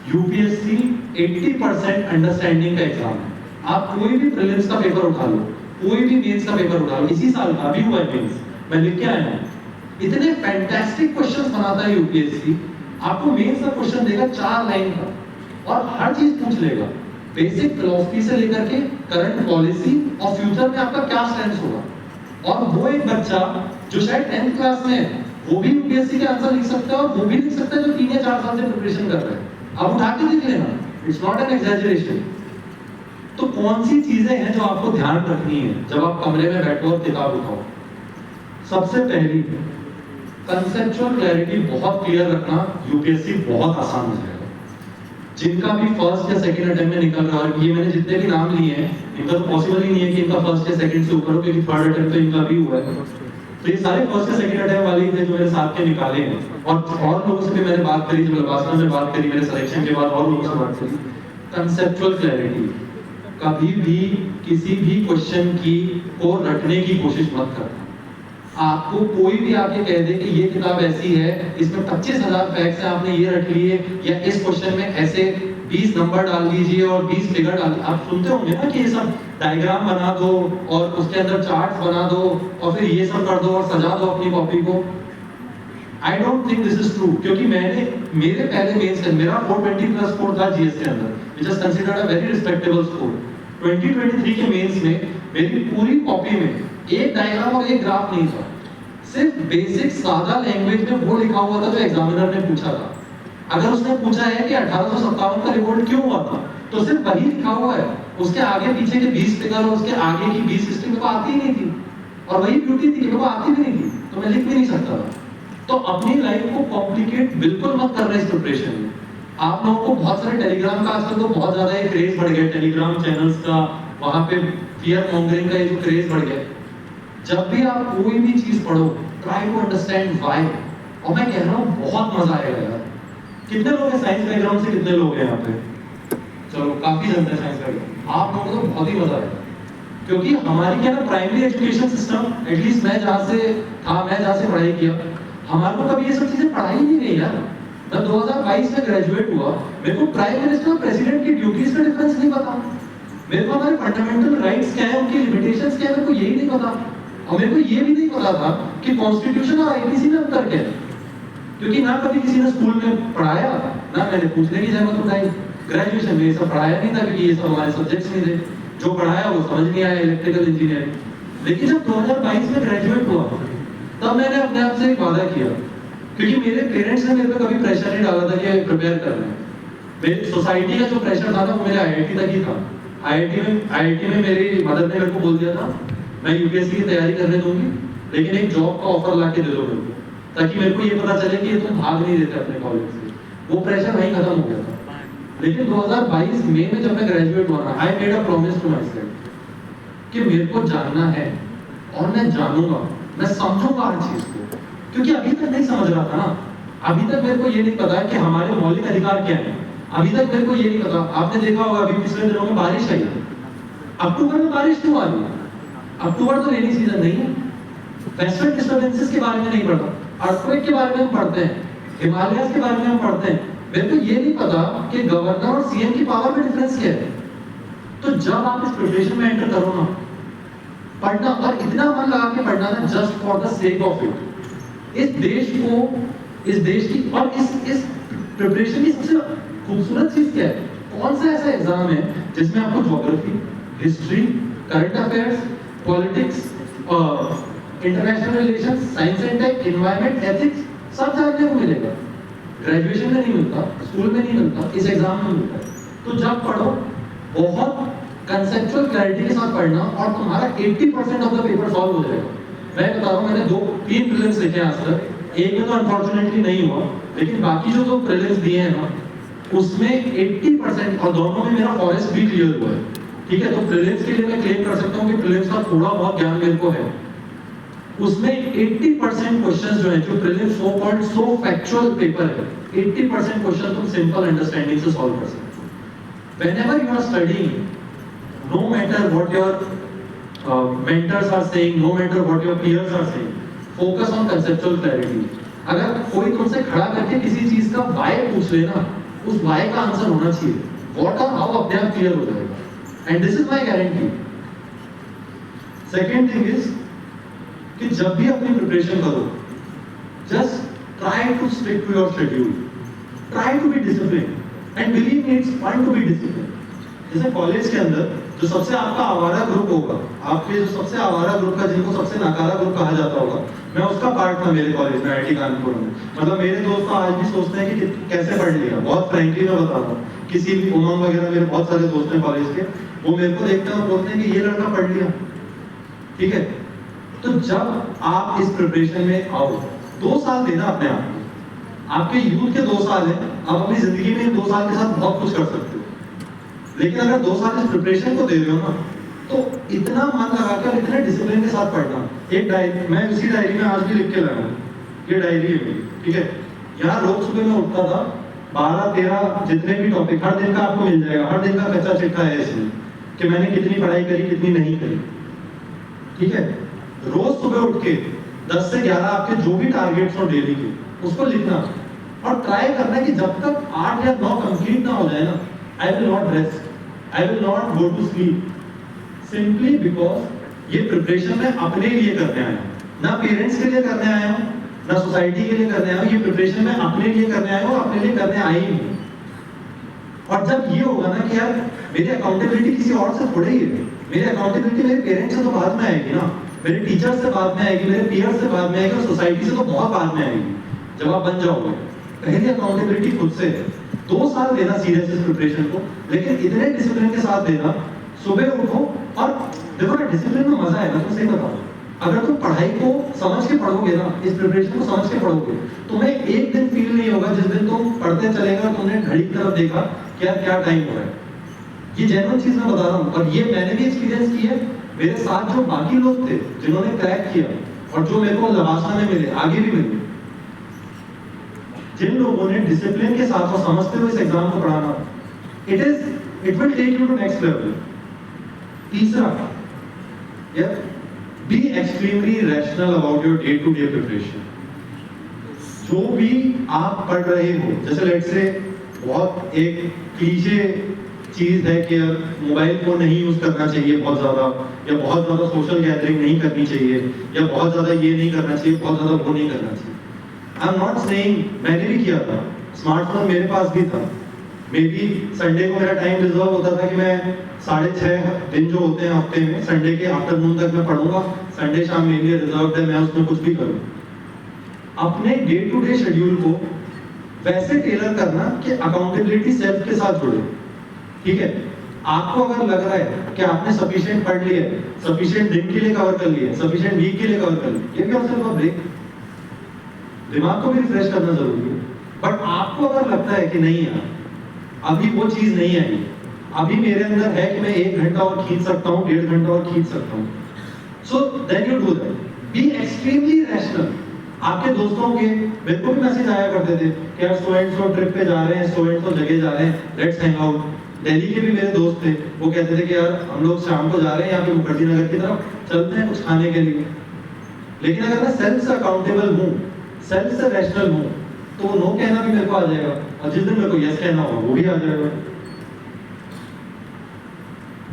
यूपीएससी 80% अंडरस्टैंडिंग का एग्जाम है। आप कोई भी प्रीलिम्स का पेपर उठा लो, कोई भी मेंस का पेपर उठा लो, इसी साल का भी हुआ है मेंस, मैं लिख के आया हूं, इतने फैंटास्टिक क्वेश्चंस बनाता है यूपीएससी। आपको मेंस का क्वेश्चन देगा 4 लाइन का और हर चीज पूछ लेगा, बेसिक फिलॉसफी से लेकर के करंट पॉलिसी और फ्यूचर में आपका क्या स्टैंड होगा। और वो एक बच्चा जो शायद 10th क्लास में है, वो भी यूपीएससी के आंसर लिख सकता है और वो भी लिख सकता है जो 3 या 4 साल से प्रिपरेशन कर रहा है। आप उठा के देख लेना, इट्स नॉट एन एग्जैजरेशन। तो कौन सी चीजें हैं जो आपको ध्यान रखनी है जब आप कमरे में बैठो और किताब उठाओ? सबसे पहली, कंसेप्चुअल क्लैरिटी बहुत क्लियर रखना, यूपीएससी बहुत आसान हो जाएगा। जिनका भी फर्स्ट या सेकंड अटेम्प्ट में निकल रहा है, ये मैंने जितने भी नाम लिए हैं, इनका तो पॉसिबल ही नहीं है कि इनका फर्स्ट या सेकंड से ऊपर हो, क्योंकि थर्ड अटेम्प्ट तो इनका भी हुआ है। तो ये सारे फर्स्ट से सेकंड अटेम्प्ट वाले ही थे जो मेरे साथ के निकाले हैं। और लोगों से भी मैंने बात करी, जो लबासना में बात करी मेरे सिलेक्शन के बाद, और लोगों से बात करी। कंसेप्चुअल क्लैरिटी, कभी भी किसी भी क्वेश्चन की को रटने की कोशिश मत करना। आपको कोई भी आके कह दे कि ये किताब ऐसी है, इसमें 25,000 फैक्ट्स हैं, आपने ये रट लिए, या इस क्वेश्चन में ऐसे 20 नंबर डाल दीजिए और 20 फिगर डाल दीजिए। आप सुनते होंगे ना कि ये सब डायग्राम बना दो और उसके अंदर चार्ट्स बना दो और फिर ये सब कर दो और सजा दो अपनी कॉपी को। आई don't think this is true, क्योंकि मेरे पहले मेंस में मेरा 420 प्लस स्कोर था जीएस के अंदर, which is considered a very respectable score. 2023 के मेंस में मेरी पूरी कॉपी में एक डायग्राम और एक ग्राफ नहीं था, सिर्फ बेसिक सादा लैंग्वेज में वो लिखा हुआ था जो एग्जामिनर ने पूछा था। अगर उसने पूछा है कि 1857 का रिवोल्ट क्यों हुआ था, तो सिर्फ वही लिखा हुआ है, उसके आगे पीछे के 20 फिगर और उसके आगे की 20 हिस्ट्री मेरे को आती ही नहीं थी, और वही ब्यूटी थी कि मेरे को आती भी नहीं थी, तो मैं लिख भी नहीं सकता था। तो अपनी लाइफ को कॉम्प्लिकेट बिल्कुल मत करना इस प्रिपरेशन में। आप लोगों को बहुत सारे टेलीग्राम का आजकल तो बहुत ज्यादा एक क्रेज बढ़ गया, टेलीग्राम चैनल्स का, वहां पे फियर मॉन्गरिंग का ये जो क्रेज बढ़ गया। जब भी आप कोई भी चीज पढ़ो, ट्राई टू अंडरस्टैंड व्हाई। और मैं कह रहा हूँ बहुत मजा आएगा यार। कितने लोग हैं साइंस बैकग्राउंड से, कितने लोग हैं यहाँ पे? चलो काफी जनता है साइंस बैकग्राउंड, आप लोगों को तो बहुत ही मजा आएगा, क्योंकि हमारी क्या ना प्राइमरी एजुकेशन सिस्टम, एटलीस्ट मैं जहाँ से था, मैं जहाँ से पढ़ाई किया, हमारे को कभी ये सब चीजें पढ़ाई नहीं गई यार। मैं 2022 में ग्रेजुएट हुआ, मेरे को प्राइम मिनिस्टर और प्रेसिडेंट की ड्यूटीज का डिफरेंस नहीं पता, मेरे को हमारे फंडामेंटल राइट्स क्या है, उनकी लिमिटेशंस क्या है, मेरे को यही नहीं पता। और मेरे को ये भी नहीं पता था कि कॉन्स्टिट्यूशन और आईपीसी में अंतर क्या है, क्योंकि ना कभी किसी ने स्कूल में पढ़ाया, ना मैंने पूछने की जहमत उठाई। ग्रेजुएशन में ये सब पढ़ाया नहीं था, क्योंकि ये सब हमारे सब्जेक्ट्स नहीं थे, जो पढ़ाया वो समझ नहीं आया, इलेक्ट्रिकल इंजीनियरिंग। लेकिन जब 2022 में ग्रेजुएट हुआ, तब मैंने अपने आप से एक वादा किया, क्योंकि मेरे पेरेंट्स ने मेरे पे कभी प्रेशर नहीं डाला था कि प्रिपेयर करना है। मेरी सोसाइटी का जो प्रेशर था ना, वो मेरे आईआईटी तक ही था। आईआईटी में मेरी मदर ने मेरे को बोल दिया था, मैं यूपीएससी की तैयारी करने दूंगी, लेकिन एक जॉब का ऑफर ला के दे दो मेरे को, ताकि मेरे को ये पता चले कि ये तुम भाग नहीं देते अपने कॉलेज से। वो प्रेशर वहीं खत्म हो गया था। लेकिन 2022 मई में जब मैं ग्रेजुएट हुआ ना, I made a promise to myself कि मेरे को जानना है और मैं जानूंगा, मैं समझूंगा हर चीज को, क्योंकि अभी तक नहीं समझ रहा था ना। अभी तक मेरे को ये नहीं पता कि हमारे मौलिक अधिकार क्या है, अभी तक मेरे को ये नहीं पता। आपने देखा होगा अभी पिछले दिनों में बारिश आई है, अक्टूबर में बारिश क्यों आ रही है? अक्टूबर तो रेनी सीजन नहीं है। वेस्टर्न डिस्टर्बेंसेस के बारे में नहीं पढ़ा, अर्थक्वेक के बारे में हम पढ़ते हैं, हिमालयस के बारे में हम पढ़ते हैं। मेरे को ये नहीं पता कि गवर्नर और सीएम की पावर में डिफरेंस क्या है। तो जब आप इस प्रिपरेशन में एंटर करो ना, पढ़ना, और इतना मन लगा के पढ़ना ना, just for the sake of it. इस देश को, इस देश की, और इस प्रिपरेशन की सबसे खूबसूरत चीज क्या है? कौन सा ऐसा एग्जाम है जिसमें आपको geography, history, current affairs, politics, international relations, science and tech, environment, ethics सब जानने को मिलेगा? ग्रेजुएशन में नहीं मिलता, स्कूल में नहीं मिलता, इस एग्जाम में मिलता है। तो जब पढ़ो, बहुत कंसेप्चुअल क्लैरिटी के साथ पढ़ना, और तुम्हारा 80% ऑफ द पेपर सॉल्व हो जाएगा। मैं बता रहा हूँ, मैंने 2-3 प्रीलिम्स लिखे हैं आज तक, एक में तो अनफॉर्चुनेटली नहीं हुआ, लेकिन बाकी जो 2 प्रीलिम्स दिए हैं ना, उसमें 80%, और दोनों में मेरा फॉरेस्ट भी क्लियर हुआ है। ठीक है, तो प्रीलिम्स के लिए मैं क्लेम कर सकता हूँ कि प्रीलिम्स का थोड़ा बहुत ज्ञान मेरे को है। उसमें 80% क्वेश्चंस जो हैं, जो प्रीलिम्स सो कॉल्ड सो फैक्चुअल पेपर है, 80% क्वेश्चन तुम सिंपल अंडरस्टैंडिंग से सॉल्व कर सकते हो। Whenever you are studying, no matter what your mentors are saying, no matter what your peers are saying, focus on conceptual clarity. अगर कोई तुमसे खड़ा करके किसी चीज का why पूछ लेना, उस why का आंसर होना चाहिए, what or how अपने आप क्लियर हो जाएगा। And this is my guarantee. Second thing is कि जब भी अपनी प्रिपरेशन करो, just try to stick to your schedule, try to be disciplined, and believe me, it's fun to be disciplined. जैसे कॉलेज के अंदर जो सबसे आपका आवारा ग्रुप होगा, आपके जो सबसे आवारा ग्रुप का, जिनको सबसे नाकारा ग्रुप कहा जाता होगा, मैं उसका पार्ट था मेरे कॉलेज में, आईटी कानपुर में। मतलब मेरे दोस्त तो आज भी सोचते हैं कि कैसे पढ़ लिया। बहुत फ्रैंकली मैं बता रहा हूँ, किसी भी उमंग वगैरह, मेरे बहुत सारे दोस्त हैं कॉलेज के, वो मेरे को देखते हैं और बोलते हैं कि ये लड़का पढ़ लिया। ठीक है, तो जब आप इस प्रिपरेशन में आओ, 2 साल देना अपने आप को। आपके यूथ के 2 साल हैं, आप अपनी जिंदगी में 2 साल के साथ बहुत कुछ कर सकते हो। लेकिन अगर 2 साल इस प्रिपरेशन को दे रहे हो ना, तो इतना मन लगा के और इतने डिसिप्लिन के साथ पढ़ना। एक डायरी, मैं उसी डायरी में आज भी लिख के लाया हूँ, ये डायरी है मेरी, ठीक है। यहाँ रोज सुबह मैं उठता था, 12-13 जितने भी टॉपिक हर दिन का आपको मिल जाएगा, हर दिन का कच्चा चिट्ठा है इसमें कि मैंने कितनी पढ़ाई करी, कितनी नहीं करी, ठीक है। रोज सुबह उठ के 10 से 11 आपके जो भी टारगेट्स हो डेली के, उसको लिखना और ट्राई करना कि जब तक 8 या 9 कंप्लीट ना हो जाए ना, I will not rest, I will not go to sleep, simply because ये प्रिपरेशन मैं अपने लिए करने आया हूँ, ना पेरेंट्स के लिए करने आया हूँ, ना सोसाइटी के लिए करने आया हूँ। ये प्रिपरेशन मैं अपने लिए करने आया हूँ, अपने लिए करने आई हूँ। और जब ये होगा ना कि यार मेरी अकाउंटेबिलिटी किसी और से थोड़ी ही है, मेरी अकाउंटेबिलिटी मेरे पेरेंट्स से तो बाद में आएगी ना, मेरे टीचर से बाद में आएगी, मेरे पीयर से बाद में आएगी, और सोसाइटी से तो बहुत बाद में आएगी जब आप बन जाओगे। पहली अकाउंटेबिलिटी खुद से है। 2 साल देना सीरियस इस प्रिपरेशन को, लेकिन इतने डिसिप्लिन के साथ देना। सुबह उठो और देखो ना, डिसिप्लिन में मजा है ना, तो सही बताओ, अगर तुम पढ़ाई को समझ के पढ़ोगे ना, इस प्रिपरेशन को समझ के पढ़ोगे, तुम्हें एक दिन फील नहीं होगा जिस दिन तुम पढ़ते चलेगा और तुमने घड़ी की तरफ देखा कि यार क्या टाइम हो रहा है। ये जेन्युइन चीज मैं बता रहा हूँ, और ये मैंने भी एक्सपीरियंस की है। मेरे साथ जो बाकी लोग थे जिन्होंने क्रैक किया और जो मेरे को लवासा में मिले, आगे भी मिले, जिन लोगों ने डिसिप्लिन के साथ और समझते हुए इस एग्जाम को पढ़ाना, it will take you to next level. तीसरा, be extremely rational about your day to day preparation. जो भी आप पढ़ रहे हो, जैसे लेट्स से बहुत एक क्लीशे चीज है कि मोबाइल फोन नहीं यूज करना चाहिए बहुत ज्यादा, या बहुत ज्यादा सोशल गैदरिंग नहीं करनी चाहिए, या बहुत ज्यादा ये नहीं करना चाहिए, बहुत ज्यादा वो नहीं करना चाहिए। आई एम नॉट सेइंग, मैंने भी किया था, स्मार्टफोन मेरे पास भी था, मे बी संडे को मेरा टाइम रिजर्व होता था कि मैं 6.5 दिन जो होते हैं हफ्ते में, संडे के आफ्टरनून तक मैं पढ़ूंगा, संडे शाम मेरे लिए रिजर्व है, मैं उसमें कुछ भी करूँ। अपने डे टू डे शेड्यूल को वैसे टेलर करना कि अकाउंटेबिलिटी सेल्फ के साथ जुड़े, ठीक है। आपको अगर लग रहा है कि आपने सफिशिएंट पढ़ लिया, सफिशिएंट दिन के लिए कवर कर लिया, सफिशिएंट वीक के लिए कवर कर लिया, ये भी ऑल्सो ब्रेक, दिमाग को भी रिफ्रेश करना जरूरी है। बट आपको अगर लगता है कि नहीं यार अभी वो चीज नहीं आई, अभी मेरे अंदर है कि मैं 1 घंटा और खींच सकता हूँ, 1.5 घंटा और खींच सकता हूँ, so then you do that. Be extremely rational. आपके दोस्तों के मेरे को भी मैसेज आया करते थे कि यार सो एंड सो ट्रिप पे जा रहे हैं, सो एंड सो जगह जा रहे हैं, लेट्स हैंग आउट। दिल्ली के भी मेरे दोस्त थे, वो कहते थे कि यार हम लोग शाम को जा रहे हैं यहाँ पे मुखर्जी नगर की तरफ, चलते हैं कुछ खाने के लिए। लेकिन अगर मैं सेल्फ से अकाउंटेबल हूँ, सेल्फ से रैशनल हूँ, तो वो नो कहना भी मेरे को आ जाएगा, और जिस दिन मेरे को यस कहना होगा वो भी आ जाएगा।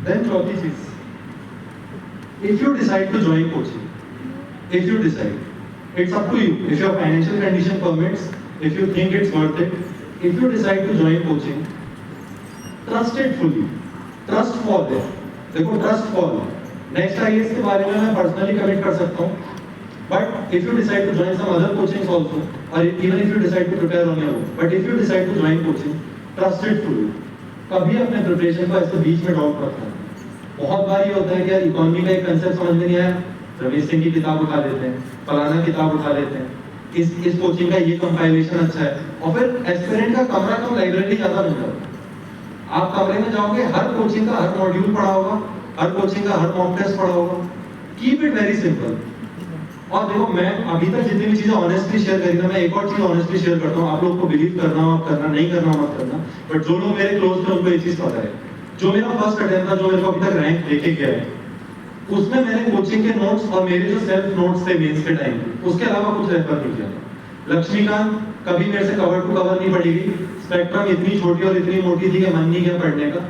देन चौथी चीज, if you decide to join coaching, if you decide, it's up to you, if your financial condition permits, if you think it's worth it, if you decide to join coaching, trust it fully, trust fall है। देखो trust fall, next IAS के बारे में मैं personally commit कर सकता हूँ, but if you decide to join some other coachings also, or even if you decide to prepare on your own, but if you decide to join coaching, trust it fully। कभी अपने preparation को ऐसे बीच में drop मत करना। बहुत बार ये होता है कि यार इकोनॉमी का एक कंसेप्ट समझ में नहीं आया, रमेश सिंह की किताब उठा लेते हैं, फलाना किताब उठा लेते हैं, इस कोचिंग का ये कंपाइलेशन अच्छा है, और फिर एस्पिरेंट का कमरा कम लाइब्रेरी ज्यादा मिल जाता है। आप कमरे में जाओगे, हर कोचिंग का हर मॉड्यूल पढ़ा होगा, हर कोचिंग का हर मॉक टेस्ट पढ़ा होगा। Keep it very simple. और देखो मैं अभी तक जितनी भी चीजें ऑनेस्टली शेयर करी ना, मैं एक और चीज ऑनेस्टली शेयर करता हूँ, आप लोग को बिलीव करना हो आप करना, नहीं करना मत करना, बट जो लोग मेरे क्लोज थे उनको ये चीज पता है। जो मेरा फर्स्ट अटेम्प्ट था, जो मेरे को अभी तक रैंक देके गया है, उसमें मैंने कोचिंग के नोट्स और मेरे जो सेल्फ नोट्स थे मेंस के टाइम पे, उसके अलावा कुछ रेफर नहीं किया था। लक्ष्मीकांत कभी मेरे से कवर टू कवर नहीं पढ़ी गई, स्पेक्ट्रम इतनी छोटी और इतनी मोटी थी कि मन नहीं किया पढ़ने का,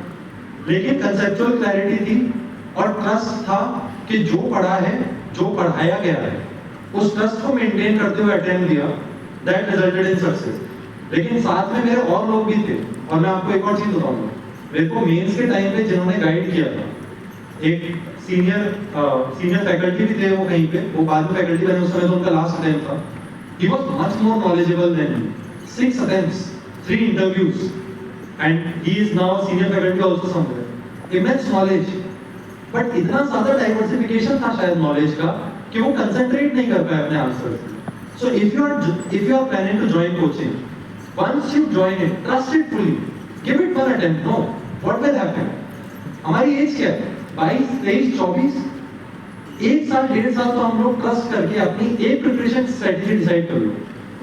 लेकिन कंसेप्चुअल क्लैरिटी थी और ट्रस्ट था कि जो पढ़ा है, जो पढ़ाया गया है, उस ट्रस्ट को मेंटेन करते हुए अटेम्प्ट दिया, दैट रिजल्टेड इन सक्सेस। लेकिन साथ में मेरे और लोग भी थे, और मैं आपको एक और चीज बताऊंगा, मेरे को मेंस के टाइम पे जिन्होंने गाइड किया था, एक सीनियर फैकल्टी भी थे वो कहीं पे, वो बाद में फैकल्टी बने, उस समय तो उनका लास्ट अटेम्प्ट था। He was much more knowledgeable than me. 6 attempts, 3 interviews, and he is now a senior faculty also somewhere. Immense knowledge, but इतना ज़्यादा diversification था शायद knowledge का कि वो concentrate नहीं कर पाए अपने answers। So if you are planning to join coaching, once you join it, trust it fully, give it one attempt. No, what will happen? हमारी एज क्या है? 22, 23, 24 1 साल 1.5 साल तो हम लोग ट्रस्ट करके अपनी एक प्रिपरेशन स्ट्रेटेजी डिसाइड कर लो,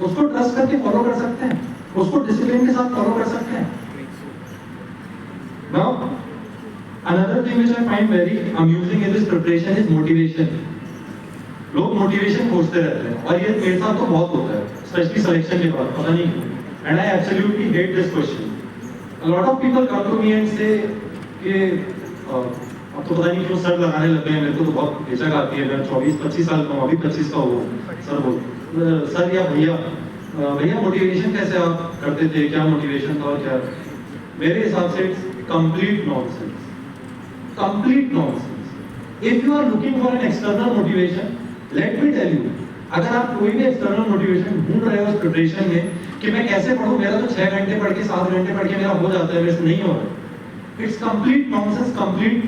उसको ट्रस्ट करके फॉलो कर सकते हैं, उसको डिसिप्लिन के साथ फॉलो कर सकते हैं। Now, another thing which I find very amusing in this preparation is motivation. लोग मोटिवेशन खोजते रहते हैं और ये मेरे साथ तो बहुत होता है, स्पेशली सिलेक्शन के बाद, पता नहीं क्यों, and I absolutely hate this question. A lot of people come to me and say कि अब तो पता नहीं क्यों सर लगाने लग गए हैं, मेरे को तो बहुत हिचक आती है, मैं 24-25 साल का हूँ, अभी 25 का हूँ, सर बोल सर या भैया मोटिवेशन कैसे आप करते थे, क्या मोटिवेशन था और क्या? मेरे हिसाब से complete nonsense, complete nonsense. If you are looking for an external motivation, let me tell you, अगर आप कोई भी एक्सटर्नल मोटिवेशन ढूंढ रहे हो उस प्रिपरेशन में कि मैं कैसे पढूं, मेरा तो 6 घंटे पढ़ के 7 घंटे पढ़ के मेरा हो जाता है, मेरे से नहीं हो रहा, it's complete nonsense, complete,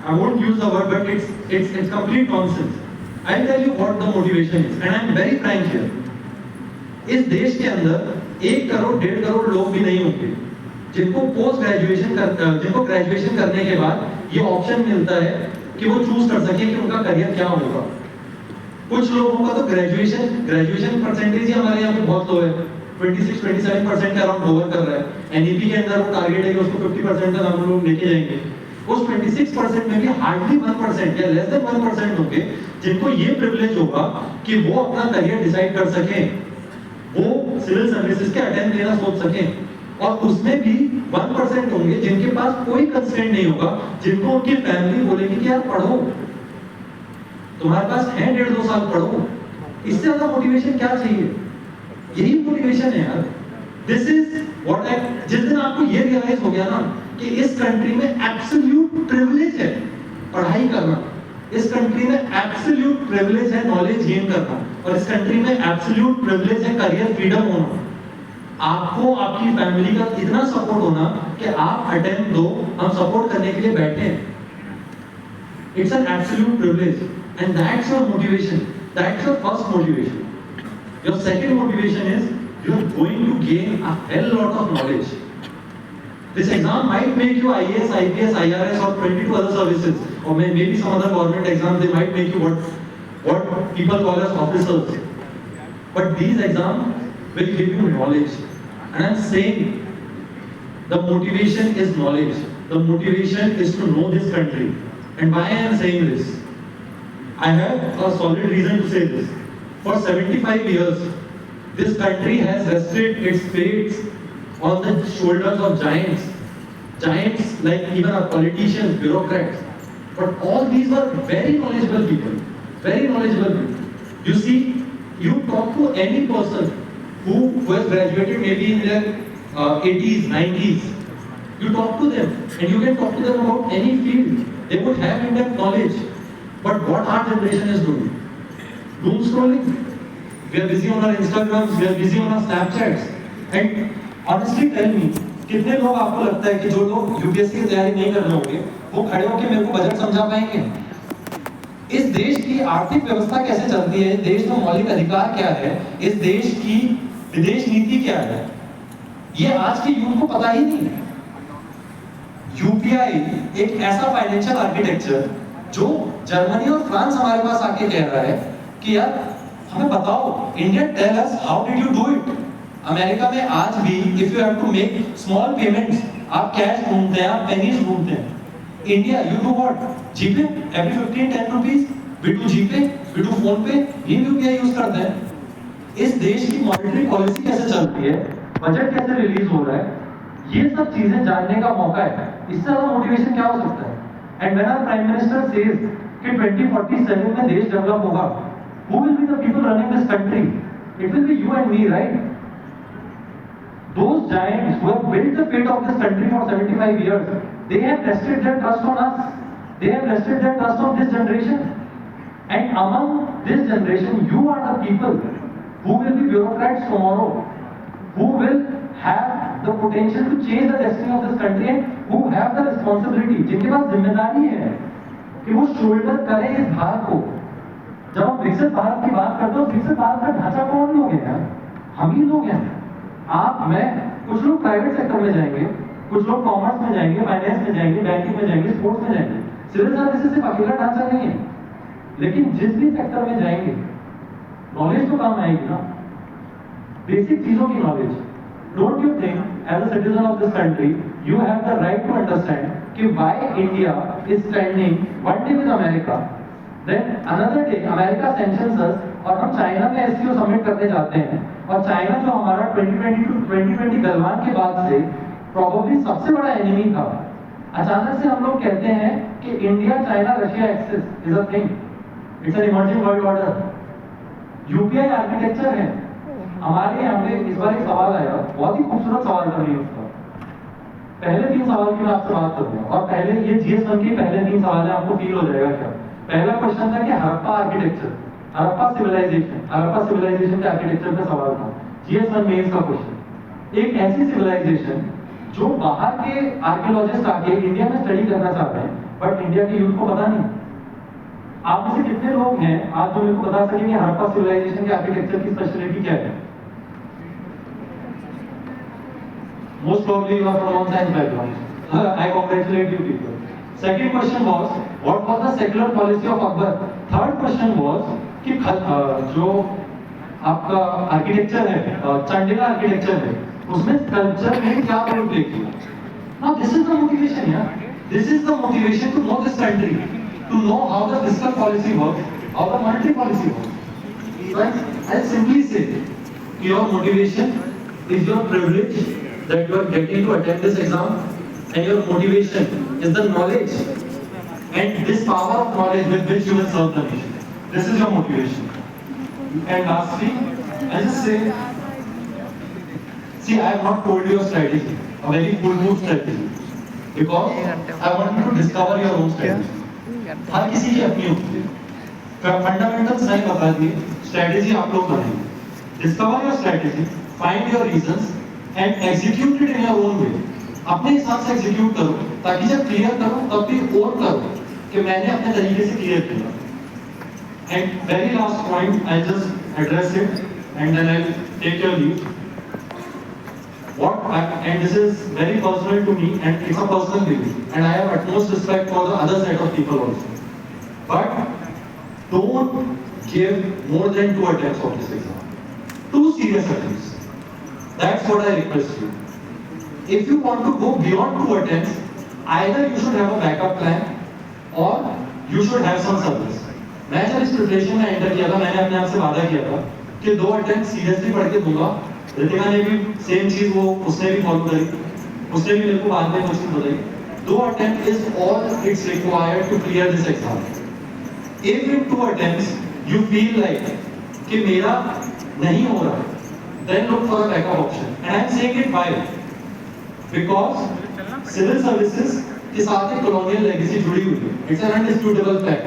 I won't use the word, but it's complete nonsense. I'll tell you what the motivation is, and I'm very frank here. इस देश के अंदर 1 करोड़ 1.5 करोड़ लोग भी नहीं होंगे जिनको जिनको ग्रेजुएशन करने के बाद ये ऑप्शन मिलता है कि वो चूज कर सके कि उनका करियर क्या होगा। कुछ लोगों का तो ग्रेजुएशन परसेंटेज ही हमारे यहाँ पे बहुत लो है, 26-27% के अराउंड होवर कर रहा है। एनईपी के अंदर वो टारगेट है कि उसको 50% तक हम लोग लेके जाएंगे। उस 26% में भी हार्डली 1% या लेस देन 1% होंगे जिनको ये प्रिविलेज होगा कि वो अपना करियर डिसाइड कर सकें, वो सिविल सर्विसेज के अटेम्प्ट लेना सोच सकें, और उसमें भी 1% होंगे जिनके पास कोई कंस्ट्रेंट नहीं होगा, जिनको उनकी फैमिली बोलेगी कि यार पढ़ो, तुम्हारे पास है 1.5-2 साल पढ़ो। इससे ज्यादा मोटिवेशन क्या चाहिए? यही मोटिवेशन है यार। दिस इज व्हाट आई, जिस दिन आपको ये रियलाइज हो गया ना कि इस कंट्री में एब्सोल्यूट प्रिविलेज है पढ़ाई करना, इस कंट्री में एब्सोल्यूट प्रिविलेज है नॉलेज गेन करना, और इस कंट्री में एब्सोल्यूट प्रिविलेज है करियर फ्रीडम होना, आपको आपकी फैमिली का इतना सपोर्ट होना कि आप अटेम्प्ट दो, हम सपोर्ट करने के लिए बैठे हैं। It's an absolute privilege and that's your motivation, that's your first motivation. Your second motivation is you are going to gain a hell lot of knowledge. This exam might make you IAS, IPS, IRS or 22 other services, or maybe some other government exams. They might make you what people call as officers. But these exams will give you knowledge. And I'm saying the motivation is knowledge. The motivation is to know this country. And why I am saying this? I have a solid reason to say this. For 75 years, this country has rested its fates on the shoulders of giants like even our politicians, bureaucrats. But all these were very knowledgeable people, very knowledgeable people. You see, you talk to any person who has graduated maybe in their 80s, 90s. You talk to them and you can talk to them about any field. They would have in-depth knowledge. But what our generation is doing? Doom scrolling. We are busy on our Instagrams, we are busy on our Snapchats. And honestly tell me, कितने लोग आपको लगता है कि जो लोग UPSC की तैयारी नहीं कर रहे होंगे वो खड़े होकर मेरे को बजट समझा पाएंगे? इस देश की आर्थिक व्यवस्था कैसे चलती है, देश में मौलिक अधिकार क्या है, इस देश की विदेश नीति क्या है, ये आज के यूथ को पता ही नहीं है। यूपीआई एक ऐसा फाइनेंशियल आर्किटेक्चर जो जर्मनी और फ्रांस हमारे पास आके कह रहा है कि यार हमें बताओ, India tell us how did you do it. America में आज भी if you have to make small payments, आप कैश ढूंढते हैं, आप पेनीज ढूंढते हैं। India you do what? GPay, every 15-10 rupees we do GPay, we do PhonePe, ये यूपीआई यूज करते हैं। इस देश की मॉनेटरी पॉलिसी कैसे चलती है, बजट कैसे रिलीज हो रहा है, ये सब चीजें जानने का मौका है। इससे ज्यादा मोटिवेशन क्या हो सकता है? And when our prime minister says कि 2047 में देश डेवलप होगा, who will be the people running this country? It will be you and me, right? Those giants who have built the fate of this country for 75 years, they have rested their trust on us. They have rested their trust on this generation. And among this generation, you are the people who will be bureaucrats tomorrow, who will have the potential to change the destiny of this country and who have the responsibility, जिनके पास जिम्मेदारी है कि वो shoulder करें इस भार को। जब हम विकसित भारत की बात करते हो, विकसित भारत का ढांचा कौन लोग हैं? हम ही लोग हैं। आप, मैं, कुछ लोग प्राइवेट सेक्टर में जाएंगे, कुछ लोग कॉमर्स में जाएंगे, फाइनेंस में जाएंगे, बैंकिंग में जाएंगे, स्पोर्ट्स में जाएंगे। सिविल सर्विसेज सिर्फ अकेला ढांचा नहीं है, लेकिन जिस भी सेक्टर में जाएंगे नॉलेज तो काम आएगी ना, बेसिक चीजों की knowledge. Don't you think as a citizen of this country you have the right to understand कि why India is standing one day with America, then another day America sanctions us, और हम China में SCO submit करने जाते हैं, और China जो हमारा 2020 टू 2020 गलवान के बाद से प्रोबेबली सबसे बड़ा एनिमी था, अचानक से हम लोग कहते हैं कि India China Russia axis is a thing, it's an emerging world order. UPI architecture है हमारे यहाँ पे। इस बार एक सवाल आया, बहुत ही खूबसूरत सवाल था नहीं उसका। पहले 3 सवाल की मैं आपसे बात करूंगा, और पहले ये GS1 के पहले 3 सवाल है, आपको फील हो जाएगा क्या। पहला क्वेश्चन था कि हड़प्पा आर्किटेक्चर, हड़प्पा सिविलाइजेशन के आर्किटेक्चर का सवाल था, GS1 मेंस का क्वेश्चन। एक ऐसी सिविलाइजेशन जो बाहर के आर्कियोलॉजिस्ट आके इंडिया में स्टडी करना चाहते हैं, बट इंडिया के यूथ को पता नहीं। आप में से कितने लोग हैं आज जो मेरे को बता सकें कि हड़प्पा सिविलाइजेशन के आर्किटेक्चर की स्पेशलिटी क्या है? Most probably you are from non-science background. I congratulate you people. Second question was, what was the secular policy of Akbar? Third question was कि जो आपका आर्किटेक्चर है, चांडिला आर्किटेक्चर है, उसमें स्कल्पचर ने क्या रोल प्ले किया? Now this is the motivation, yeah. This is the motivation to know this country, to know how the fiscal policy works, how the monetary policy works. Right? I'll simply say, your motivation is your privilege that you are getting to attend this exam, and your motivation is the knowledge and this power of knowledge with which you will serve the nation. This is your motivation. And lastly, I'll just say, see, I have not told you a strategy, a very full-blown strategy, because I want you to discover your own strategy. हर किसी की अपनी होती है। Fundamentals नहीं बता दिए, strategy आप लोग बनाएंगे। Discover your strategy, find your reasons and execute it in your own way. अपने हिसाब से एग्जीक्यूट करो, ताकि जब क्लियर करो तब भी ओन करो कि मैंने अपने तरीके से क्लियर किया। And very last point, I just address it and then I take your leave. And this is very personal to me, and it's a personal belief, and I have utmost respect for the other set of people also. But don't give more than 2 attempts of this exam. 2 serious attempts. That's what I request you. If you want to go beyond 2 attempts, either you should have a backup plan or you should have some service. मैं जब इस preparation में enter किया था, मैंने अपने आप से वादा किया था कि 2 अटेम्प्ट सीरियसली पढ़ के दूंगा। रितिका ने भी सेम चीज उसने भी फॉलो करी, उसने भी मेरे को बाद में क्वेश्चन बताई। 2 attempt is all it's required to clear this exam. If in 2 attempts you feel like कि मेरा नहीं हो रहा, then look for a backup option. And I am saying it why? Because civil services के साथ एक colonial legacy जुड़ी हुई है। It's an undisputable fact.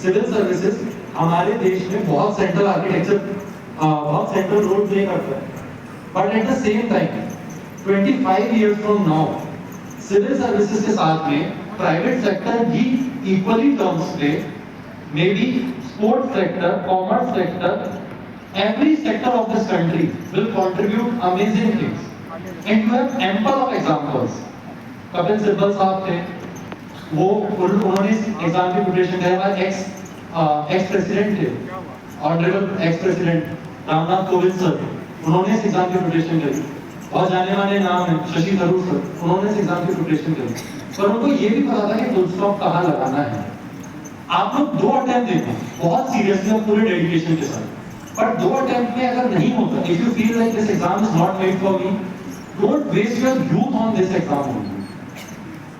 Civil services हमारे देश में बहुत central architecture, बहुत central role play करता है। But at the same time, 25 years from now, civil services के साथ में private sector भी equally terms play, maybe sports sector, commerce sector, every sector of this country will contribute amazing things, and you have ample of examples. Kapil Sibal साहब थे, वो उन्होंने exam की preparation किया। एक्स प्रेसिडेंट थे, honourable ex president Ramnath Kovind sir, उन्होंने इस exam की प्रिपरेशन करी। और जाने माने नाम है शशि थरूर सर, उन्होंने इस एग्जाम की प्रिपरेशन करी, पर उनको ये भी पता था कि फुल स्टॉप कहाँ लगाना है। आप लोग 2 अटेम्प्ट देखें बहुत सीरियसली और पूरे डेडिकेशन के साथ, पर 2 अटेम्प्ट में अगर नहीं होता, if you feel like this exam is not made for me, don't waste your youth on this exam only.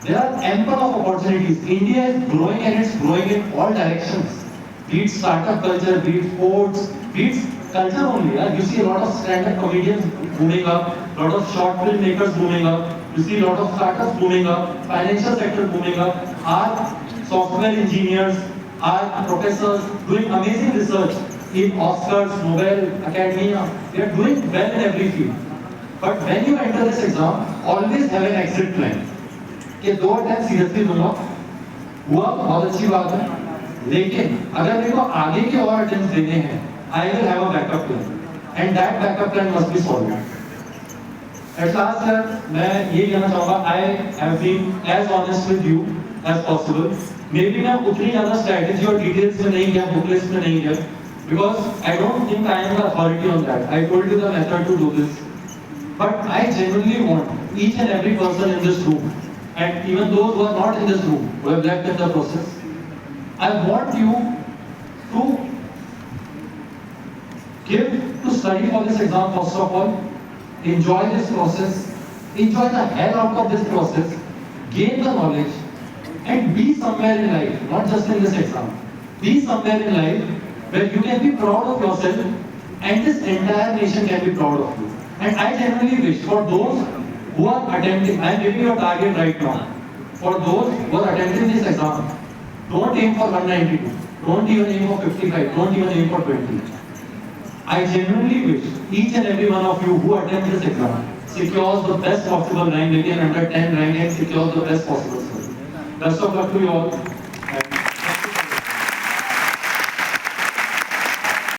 There are ample of opportunities. India is growing, and it's growing in all directions. Be it startup culture, be it sports, be it culture only. You see a lot of stand-up comedians booming up, lot of short film makers booming up. You see a lot of startups booming up, financial sector booming up. Our software engineers, our professors doing amazing research in Oscars, Nobel, Academia. They are doing well in every field. But when you enter this exam, always have an exit plan. कि 2 attempt seriously दूंगा, हुआ तो बहुत अच्छी बात है, लेकिन अगर मेरे को आगे के और अटेम्प्ट देने हैं, I will have a backup plan, and that backup plan must be solved. At last यार मैं ये कहना चाहूंगा, I have been as honest with you as possible. Maybe मैं उतनी ज़्यादा स्ट्रैटेजी और डिटेल्स में नहीं गया, बुकलेट्स में नहीं गया, because I don't think I am the authority on that. I told you the method to do this. But I genuinely want each and every person in this room, and even those who are not in this room, who have left in the process, I want you to study for this exam first of all, enjoy this process, enjoy the hell out of this process, gain the knowledge, and be somewhere in life, not just in this exam. Be somewhere in life where you can be proud of yourself, and this entire nation can be proud of you. And I genuinely wish for those who are attempting, I am giving you a target right now. For those who are attempting this exam, don't aim for 192. Don't even aim for 55. Don't even aim for 20. I genuinely wish each and every one of you who attempt this exam secures the best possible rank, maybe an under 10 rank, and secures the best possible score. Best of luck to you all.